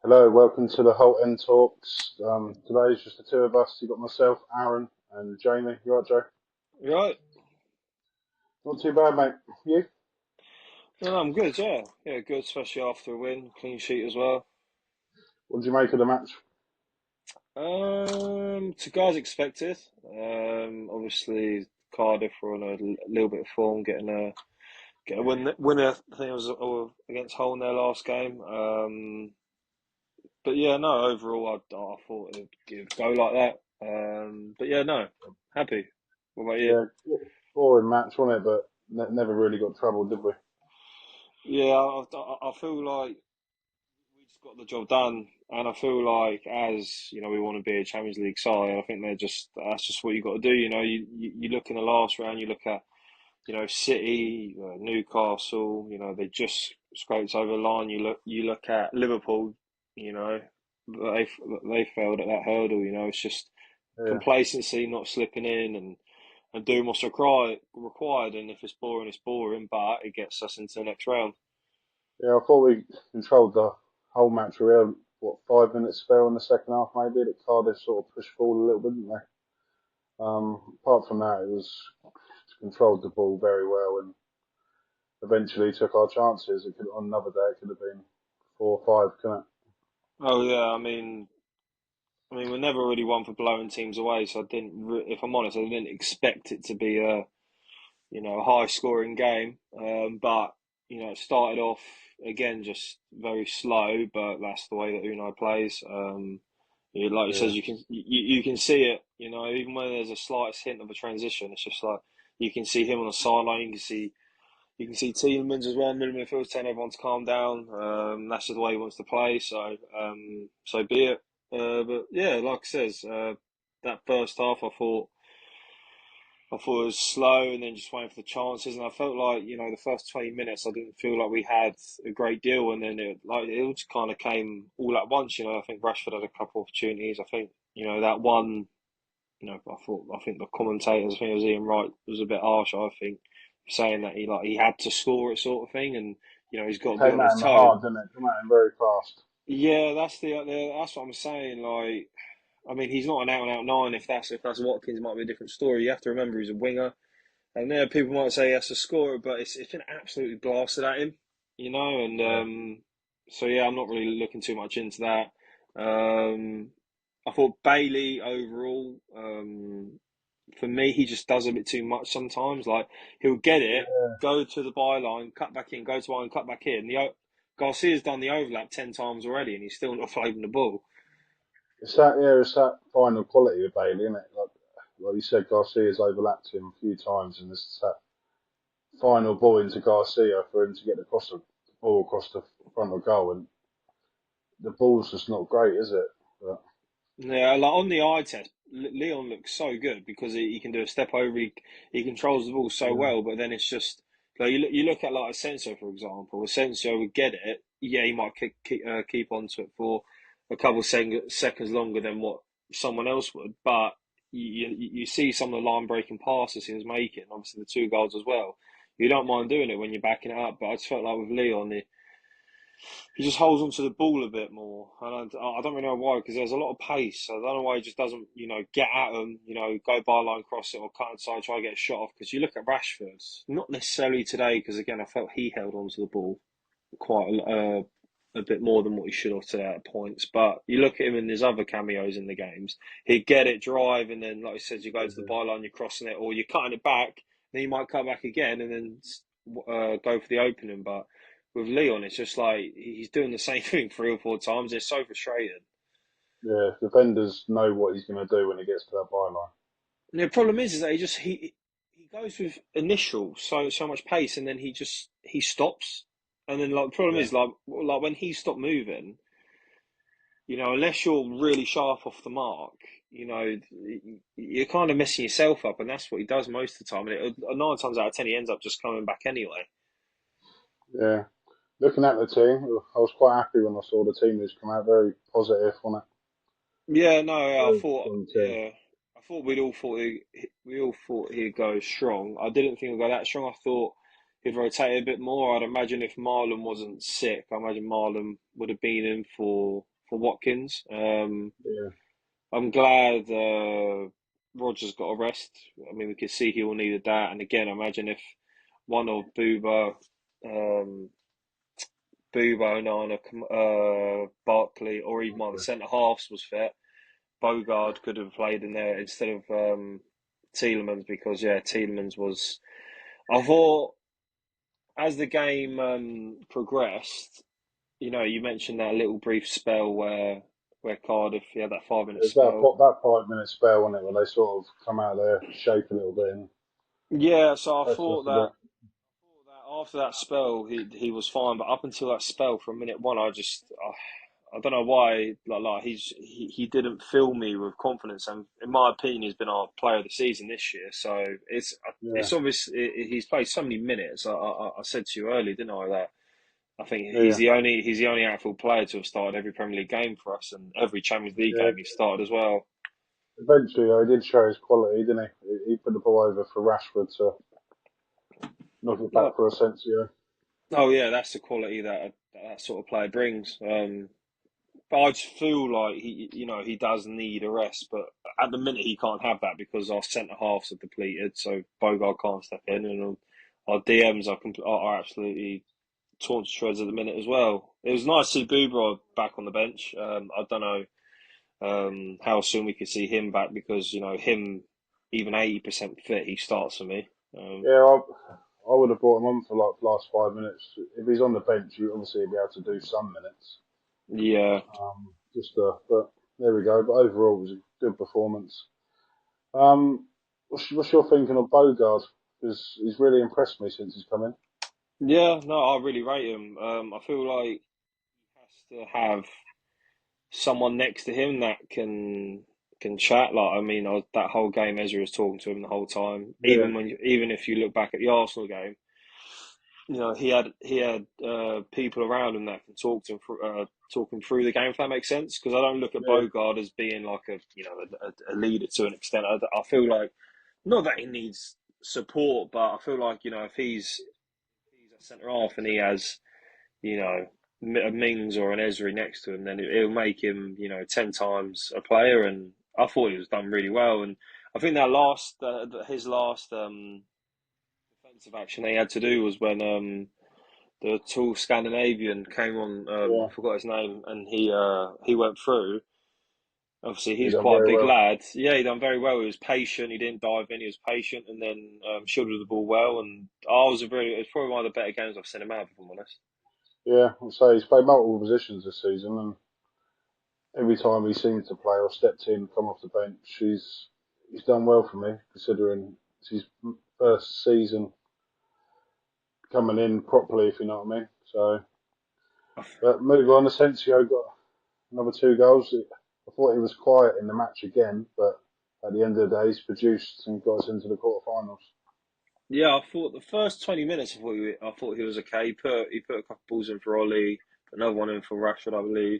Hello, welcome to the Holt End Talks. Today's just the two of us. You've got myself, Aaron, and Jamie. You right, Joe? Right. Not too bad, mate. You? No, I'm good, yeah. Yeah, good, especially after a win. Clean sheet as well. What did you make of the match? To guys expected. Obviously Cardiff were on a little bit of form, get a winner. I think it was against Hull in their last game. But yeah, no, overall I thought it'd go like that. But yeah, no, happy. What about you? Yeah, boring match, wasn't it? But never really got trouble, did we? Yeah, I feel like we just got the job done, and I feel like as you know, we want to be a Champions League side. I think that's just what you got to do. You look in the last round, you look at City, Newcastle. They just scraped over the line. You look at Liverpool. You know they failed at that hurdle. It's just Yeah, complacency, not slipping in, and doing what's required. And if it's boring, it's boring, but it gets us into the next round. yeah. I thought we controlled the whole match. We had what 5 minutes spare in the second half, maybe. That Cardiff sort of pushed forward a little bit, didn't they? Apart from that, it was controlled the ball very well and eventually took our chances. It could on another day it could have been 4 or 5, couldn't it? Oh yeah, I mean, we're never really one for blowing teams away, so I didn't. If I'm honest, I didn't expect it to be a high scoring game. But it started off again just very slow, but that's the way that Unai plays. Like you says, Yeah, you can see it. Even when there's a slightest hint of a transition, it's just like you can see him on the sideline. You can see Tielemans as well, middle midfield, telling everyone to calm down. That's just the way he wants to play. So be it. But yeah, like I says, that first half, I thought it was slow, and then just waiting for the chances. And I felt like the first 20 minutes, I didn't feel like we had a great deal, and then it all just kind of came all at once. I think Rashford had a couple of opportunities. I think that one. I think the commentators, I think it was Ian Wright, was a bit harsh. I think saying that he had to score it sort of thing, and he's got to be came on out his in the toe. hard, didn't it? Came out in very fast. Yeah, that's what I'm saying. Like, I mean, he's not an out and out nine. If that's Watkins, might be a different story. You have to remember he's a winger, and there people might say he has to score, but it's been absolutely blasted at him, and Yeah. so yeah, I'm not really looking too much into that. I thought Bailey overall. For me, he just does a bit too much sometimes. Like he'll get it, Yeah. go to the byline, cut back in, go to byline, cut back in. Garcia's done the overlap 10 times already, and he's still not flavouring the ball. It's that final quality of Bailey, isn't it? Like you said, Garcia's overlapped him a few times, and it's that final ball into Garcia for him to get the ball across the front of goal, and the ball's just not great, is it? But Yeah, like on the eye test, Leon looks so good because he can do a step over. He controls the ball so yeah, well, but then it's just like you look at like Asensio for example. Asensio would get it. Yeah, he might keep on to it for a couple seconds longer than what someone else would, but you see some of the line breaking passes he was making. Obviously, the two goals as well. You don't mind doing it when you're backing it up, but I just felt like with Leon, he just holds onto the ball a bit more, and I don't really know why because there's a lot of pace. I don't know why he just doesn't, get at them, go byline, cross it, or cut inside, try to get a shot off. Because you look at Rashford, not necessarily today, because again I felt he held onto the ball quite a bit more than what he should have today at points. But you look at him in his other cameos in the games, he'd get it, drive, and then like I said, you go to the yeah, byline, you're crossing it, or you're cutting it back, then you might cut back again, and then go for the opening, but with Leon, it's just like he's doing the same thing 3 or 4 times. It's so frustrating. yeah. Defenders know what he's going to do when he gets to that byline. And the problem is that he goes with initial so much pace, and then he stops, and then like the problem Yeah, is like when he stopped moving, unless you're really sharp off the mark, you're kind of messing yourself up, and that's what he does most of the time. And 9 times out of 10, he ends up just coming back anyway. yeah. Looking at the team, I was quite happy when I saw the team who's come out very positive on it. Yeah, no, yeah, I Very thought, strong team. yeah, I thought we all thought he'd go strong. I didn't think he'd go that strong. I thought he'd rotate a bit more. I'd imagine if Marlon wasn't sick, I imagine Marlon would have been in for Watkins. Yeah, I'm glad Rogers got a rest. I mean, we could see he all needed that. And again, imagine if one of um, Onana, Barkley, or even one of the centre halves was fit. Bogard could have played in there instead of Tielemans because yeah, Tielemans was. I thought as the game progressed, you mentioned that little brief spell where Cardiff he had that 5 minute there's that spell. that 5 minute spell on it where they sort of come out of their shape a little bit and Yeah, so I press us thought a bit. that after that spell he was fine, but up until that spell from minute one, I don't know why like he didn't fill me with confidence, and in my opinion, he's been our player of the season this year. So Yeah, it's obvious he's played so many minutes. I said to you earlier, didn't I, that I think yeah, he's the only outfield player to have started every Premier League game for us, and every Champions League yeah. game he started as well. Eventually, though, he did show his quality, didn't he? He put the ball over for Rashford to knock it back No, for Asensio. oh yeah, that's the quality that sort of player brings. But I just feel like he does need a rest. But at the minute, he can't have that because our centre halves are depleted. So Bogart can't step in, and our DMs are absolutely torn to shreds at the minute as well. It was nice to see Booba back on the bench. I don't know how soon we could see him back because him even 80% fit, he starts for me. Yeah, I would have brought him on for like the last 5 minutes. If he's on the bench, you obviously be able to do some minutes. Yeah, But there we go. But overall, it was a good performance. What's your thinking of Bogard? Because he's really impressed me since he's come in. yeah, no, I really rate him. I feel like he has to have someone next to him that can chat. Like I mean, that whole game, Ezra was talking to him the whole time. Yeah, Even if you look back at the Arsenal game, he had people around him that can talk him through the game. If that makes sense, because I don't look at yeah, Bogard as being like a leader to an extent. I feel like not that he needs support, but I feel like if he's a centre half and he has you know, a Mings or an Esri next to him, then it'll make him, 10 times a player. And I thought he was done really well. And I think his last defensive action he had to do was when the tall Scandinavian came on. yeah. I forgot his name, and he went through. Obviously, He's he's done quite a very big well. lad. Yeah, he done very well. He was patient. He didn't dive in. He was patient, and then shielded the ball well. And it was probably one of the better games I've seen him have, if I'm honest. Yeah, I'll say he's played multiple positions this season, and every time he seemed to play or stepped in, come off the bench, he's done well for me, considering it's his first season coming in properly, if you know what I mean. So, but moving on, Asensio got another 2 goals. I thought he was quiet in the match again, but at the end of the day, he's produced and got us into the quarterfinals. Yeah, I thought the first 20 minutes, I thought he was okay. He put a couple balls in for Ollie, another one in for Rashford, I believe.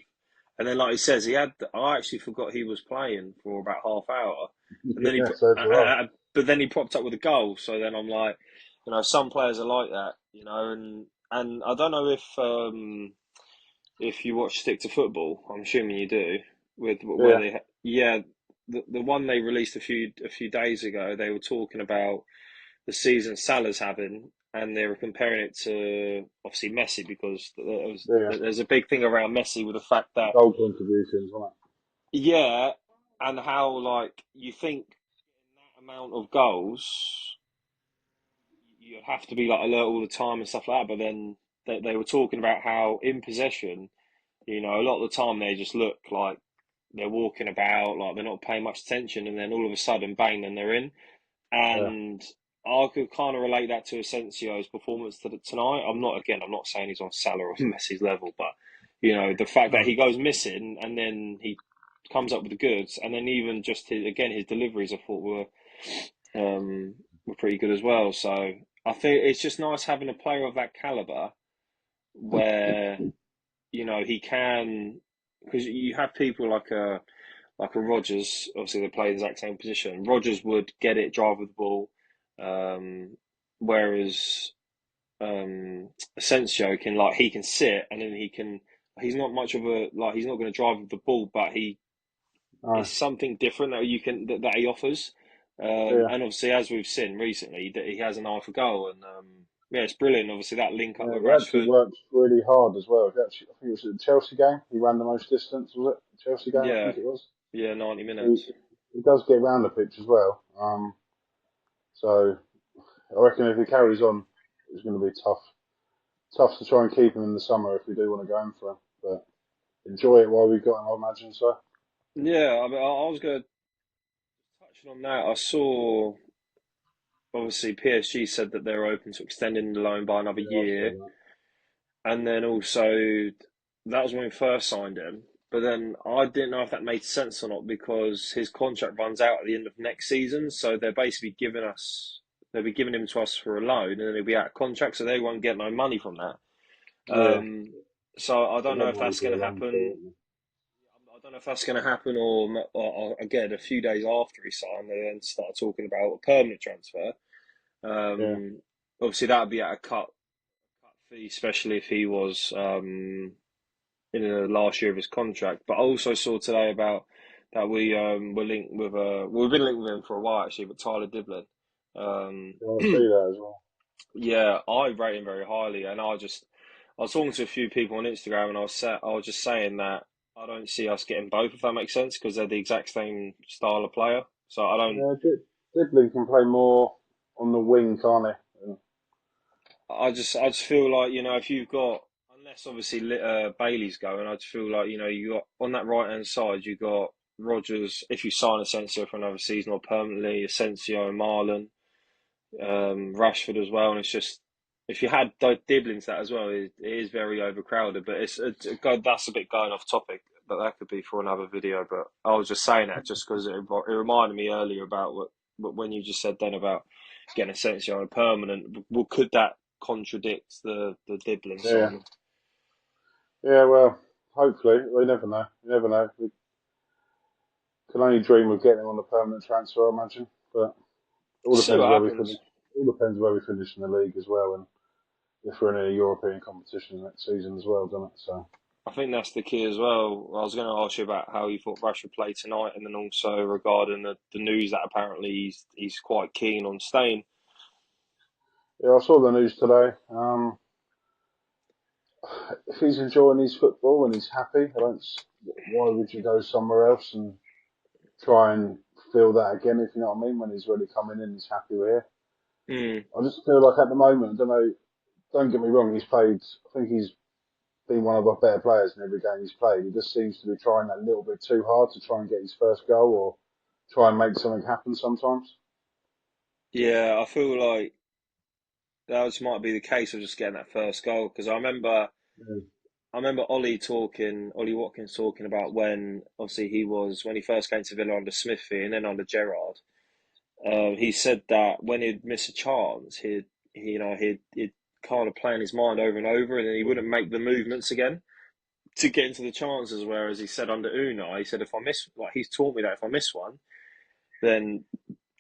And then, like he says, I actually forgot he was playing for about half hour, and then Yeah, so do I. but then he popped up with a goal. So then I'm like, some players are like that, and I don't know if you watch Stick to Football. I'm assuming you do. With where Yeah, yeah, the one they released a few days ago, they were talking about the season Salah's having, and they were comparing it to obviously Messi because yeah. there's a big thing around Messi with the fact that Goal contributions, wasn't yeah, and how like you think in that amount of goals you have to be like alert all the time and stuff like that, but then they were talking about how in possession, a lot of the time they just look like they're walking about, like they're not paying much attention, and then all of a sudden, bang, then they're in. it? And I could kind of relate that to Asensio's performance tonight. I'm not saying he's on Salah or Messi's level, but the fact that Yeah. he goes missing and then he comes up with the goods, and then even just his deliveries, I thought were pretty good as well. So I think it's just nice having a player of that caliber where he can, because you have people like a Rodgers, obviously they play the exact same position. Rodgers would get it, drive with the ball, whereas Asensio he can sit and then he can he's not much of a like. He's not going to drive with the ball, but he No, it's something different that you can that he offers. yeah, And obviously, as we've seen recently, that he has an eye for goal, and yeah, it's brilliant. Obviously, that link up yeah. with He actually Rashford. worked really hard as well. He actually, I think it was at the Chelsea game. He ran the most distance. Was it Chelsea game? I Yeah, think it was. yeah, 90 He, minutes. he does get around the pitch as well. So I reckon if he carries on, it's going to be tough. Tough to try and keep him in the summer if we do want to go in for him. But enjoy it while we've got him, I imagine so. Yeah, I mean, I was going to touch on that. I saw obviously PSG said that they're open to extending the loan by another Yeah, I saw year, that. and then also that was when we first signed him. But then I didn't know if that made sense or not because his contract runs out at the end of next season. So they're basically giving us, they'll be giving him to us for a loan, and then he'll be out of contract, so they won't get no money from that. Yeah, Um, so I they don't know want if money that's for going a to long period. happen. I don't know if that's going to happen, or again a few days after he signed, they then start talking about a permanent transfer. Yeah, Um, Obviously that would be at a cut fee, especially if he was in the last year of his contract. But I also saw today about that we were linked with we've been linked with him for a while actually, but Tyler Diblin. Um, yeah, I see that as well. yeah, I rate him very highly, and I was talking to a few people on Instagram, and I was just saying that I don't see us getting both, if that makes sense, because they're the exact same style of player. So I don't. Yeah, Dibley can play more on the wing, can't he? And, I just feel like if you've got unless obviously Bailey's going, I just feel like you got on that right hand side you got Rogers. If you sign Asensio for another season or permanently, Asensio and Marlon, Rashford as well, and it's just if you had Diblins that as well, it is very overcrowded. But that's a bit going off topic, but that could be for another video. But I was just saying that just because it reminded me earlier about what when you just said then about getting Asensio on a permanent. Well, could that contradict the Diblin yeah, signing? yeah. Well, hopefully, we never know. You never know. We can only dream of getting him on a permanent transfer, I imagine. But it all See depends what where we finish. happens. It all depends where we finish in the league as well, and if we're in any European competition next season as well, doesn't it? So I think that's the key as well. I was going to ask you about how you thought Rashford played tonight, and then also regarding the news that apparently he's quite keen on staying. yeah, I saw the news today. If he's enjoying his football and he's happy, I don't. Why would you go somewhere else and try and feel that again? If you know what I mean, when he's really coming in, he's happy with here. Mm. I just feel like at the moment, I don't know. Don't get me wrong. He's played. I think he's been one of our better players in every game he's played. He just seems to be trying that little bit too hard to try and get his first goal or try and make something happen sometimes. Yeah, I feel like that just might be the case of just getting that first goal because Yeah, I remember Ollie Watkins talking about when obviously when he first came to Villa under Smithy and then under Gerrard. He said that when he'd miss a chance, he'd kind of play in his mind over and over, and then he yeah, wouldn't make the movements again to get into the chances. Whereas he said under Unai, he said if I miss, like he's taught me that if I miss one, then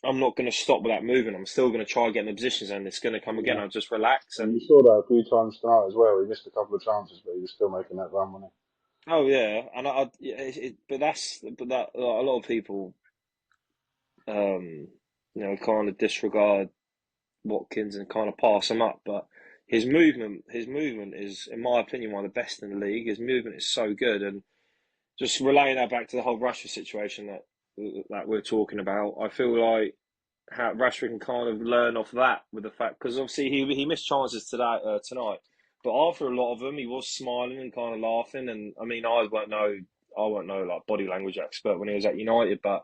I'm not going to stop with that movement. I'm still going to try and get in the positions, and it's going to come again. yeah. I'll just relax And you and saw that a few times tonight as well. He missed a couple of chances, but he was still making that run, wasn't oh yeah, and yeah, but that like, a lot of people, um, kind of disregard Watkins and kind of pass him up. But his movement is, in my opinion, one of the best in the league. His movement is so good, and just relaying that back to the whole Rashford situation that we're talking about, I feel like how Rashford can kind of learn off that with the fact because obviously he missed chances tonight, but after a lot of them, he was smiling and kind of laughing. And I mean, I won't know like body language expert when he was at United, but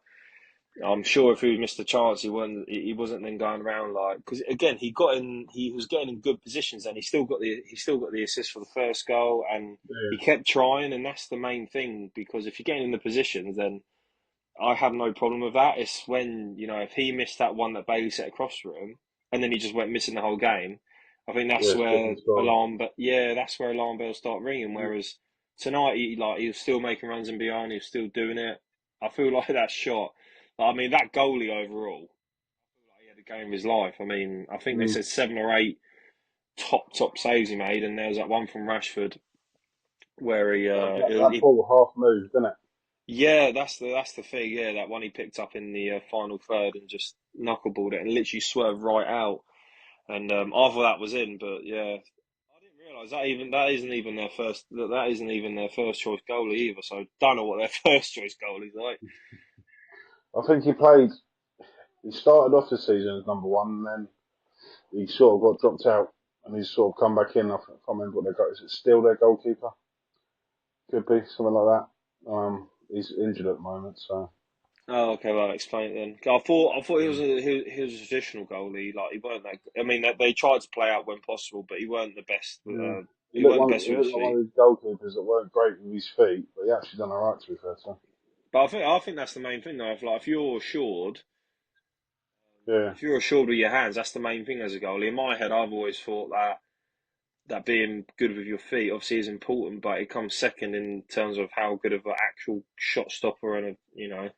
I'm sure if he missed a chance, he wasn't then going around like because again he was getting in good positions and he still got the assist for the first goal and he he? kept trying and that's the main thing because if you're getting in the positions then I have no problem with that. It's when if he missed that one that Bailey set across for him and then he just went missing the whole game. I think Yeah, that's it's where different style. that's where alarm bells start ringing. Whereas tonight he was still making runs and beyond, he was still doing it. I feel like that shot. I mean that goalie overall, I feel like he had a game of his life. I mean, I think they Mm. said 7 or 8 top saves he made, and there was that one from Rashford. where That he ball half moved, didn't it? yeah, that's the thing. Yeah, that one he picked up in the final third and just knuckleballed it and literally swerved right out. And I thought that was in, but yeah, I didn't realise that isn't even their first that isn't even their first choice goalie either. So don't know what their first choice goalie's like. I think he played. He started off the season as number one, and then he sort of got dropped out, and he's sort of come back in. I can't remember what they got. Is it still their goalkeeper? Could be something like that. He's injured at the moment, so Oh, okay, well, explain it then. I thought he was a traditional goalie. Like he weren't that. I mean, they tried to play out when possible, but he weren't the best. yeah. He weren't best He with his looked like one feet. of these goalkeepers that weren't great with his feet, but he actually done alright to be fair. So But I think that's the main thing though. yeah, If you're assured with your hands, that's the main thing as a goalie. In my head, I've always thought that being good with your feet obviously is important, but it comes second in terms of how good of an actual shot stopper and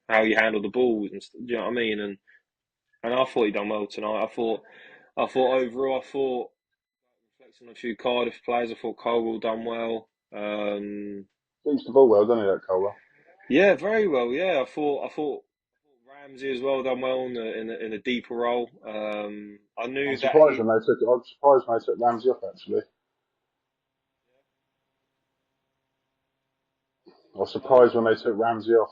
how you handle the balls and do you know what I mean? And I thought he done well tonight. I thought overall, reflecting on a few Cardiff players, I thought Colwell done well. keeps the ball well, doesn't he? That Cola. Yeah, very well. Yeah, I thought Ramsey as well done well in a deeper role. I I'm knew that surprised he. when they took it. I'm surprised when they took Ramsey off. Actually, I was Pardon? surprised when they took Ramsey off.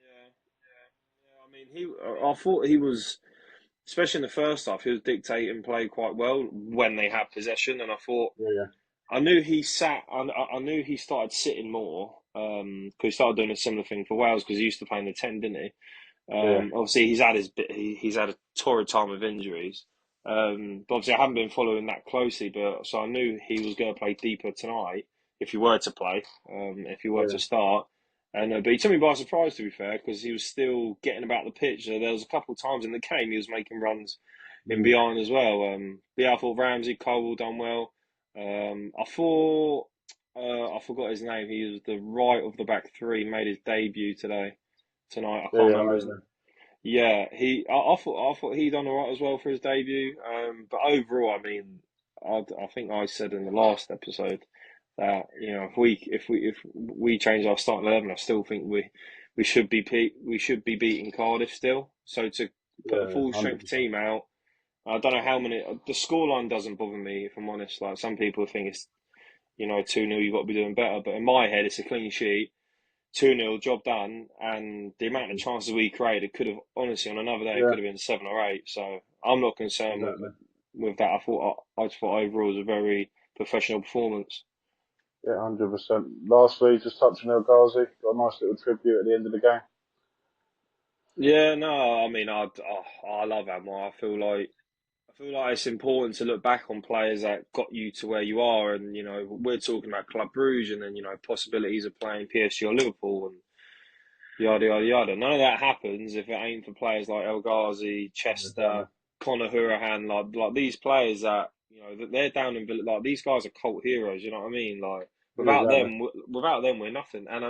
Yeah, yeah. I mean, I thought he was, especially in the first half, he was dictating play quite well when they had possession, and I thought Yeah, I knew he sat. I knew he started sitting more because he started doing a similar thing for Wales because he used to play in the 10, didn't he? yeah, Obviously, he's had a torrid time of injuries. But obviously, I haven't been following that closely, but so I knew he was going to play deeper tonight if he were to play, if he were yeah, to start. And but he took me by surprise, to be fair, because he was still getting about the pitch. There was a couple of times in the game he was making runs in mm, behind as well. But yeah, I thought Ramsey, Cole done well. I thought I forgot his name. He was the right of the back three. Made his debut tonight. I yeah, can't yeah. I remember know his. them. Yeah, I thought he done all right as well for his debut. But overall, I mean, I think I said in the last episode that if we change our starting 11, I still think we should be beating Cardiff still. So to put a Yeah, full strength 100%. team out, I don't know how many. The scoreline doesn't bother me if I'm honest. Like some people think it's 2-0, you've got to be doing better. But in my head, it's a clean sheet. 2-0, job done, and the amount of chances we created could have honestly on another day it Yeah, could have been 7 or 8. So I'm not concerned with exactly. with that. I just thought overall it was a very professional performance. Yeah, 100%. Lastly, just touching El Ghazi, got a nice little tribute at the end of the game. Yeah, no, I mean I love Amar. I feel like it's important to look back on players that got you to where you are, and we're talking about Club Brugge, and then possibilities of playing PSG or Liverpool, and yada yada yada. None of that happens if it ain't for players like El Ghazi, Exactly. Chester, Conor Hourihane, like these players that that they're down in like these guys are cult heroes. You know what I mean? Like Yeah, exactly. without them, we're nothing. And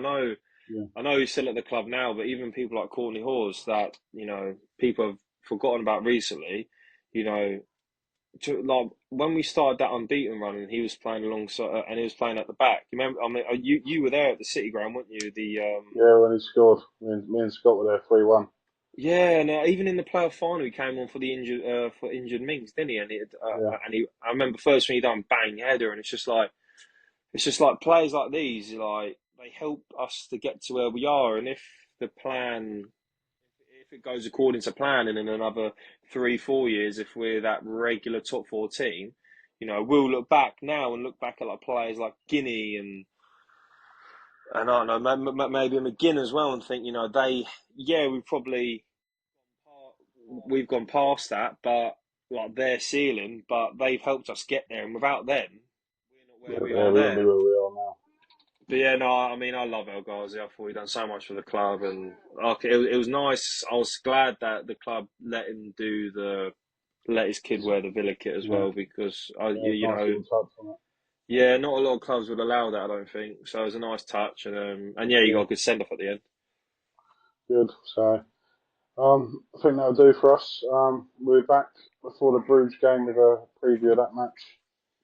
Yeah, I know he's still at the club now, but even people like Courtney Hawes that people have forgotten about recently, you know, like when we started that unbeaten run and he was playing alongside and he was playing at the back. You remember? I mean, you were there at the City Ground, weren't you? yeah. When he scored, me and Scott were there 3-1. Yeah, and even in the playoff final, he came on for the injured Mings, didn't he? Yeah, I remember first when he done bang header, and it's just like players like these, like they help us to get to where we are. And if it goes according to plan, and in another 3, 4 years, if we're that regular top four team, we'll look back now and look back at like players like Guinea and I don't know maybe McGinn as well, and think yeah we've gone past that, but like their ceiling, but they've helped us get there, and without them, we're not yeah, where we yeah. are We wouldn't be there. where we are now. But yeah, no, I mean, I love El Ghazi. I thought he done so much for the club, and okay, it was nice. I was glad that the club let his kid wear the Villa kit as Yeah, well, because yeah. It was a nice little touch on it. yeah, not a lot of clubs would allow that, I don't think. So it was a nice touch, and yeah, you got Yeah, a good send off at the end. good. So, I think that'll do for us. We'll be back before the Bruges game with a preview of that match.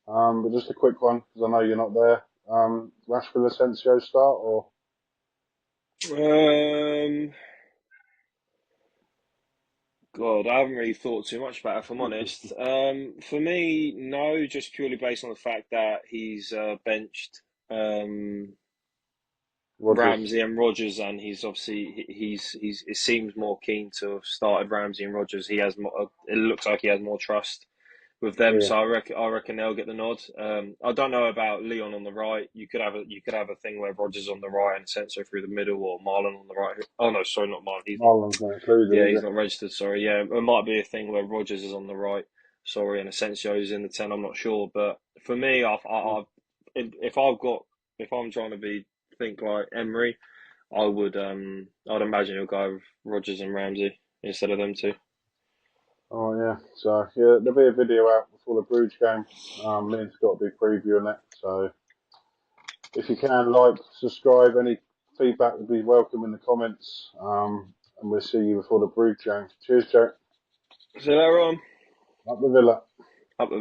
But just a quick one because I know you're not there. Rashford Asensio start or? Um, God, I haven't really thought too much about it, if I'm honest. For me, no, just purely based on the fact that he's benched um, Rodgers? Ramsey and Rodgers, and he's obviously he's it seems more keen to have started Ramsey and Rodgers. He has more. It looks like he has more trust with them, Yeah, so I reckon they'll get the nod. I don't know about Leon on the right. You could have a thing where Rodgers on the right and Senso through the middle, or Marlon on the right. Oh no, sorry, not Marlon. He's not. Marlon's not included, Yeah, is he's it? not registered. Sorry. Yeah, it might be a thing where Rodgers is on the right. Sorry, and Asensio is in the 10. I'm not sure, but for me, if I've got if I'm trying to think like Emery, I'd imagine he'll go with Rodgers and Ramsey instead of them two. Oh yeah, so yeah, there'll be a video out before the Bruges game. Liam's got a big preview on that, so if you can like, subscribe, any feedback would be welcome in the comments. And we'll see you before the Bruges game. Cheers, Joe. So they're Up the Villa. up the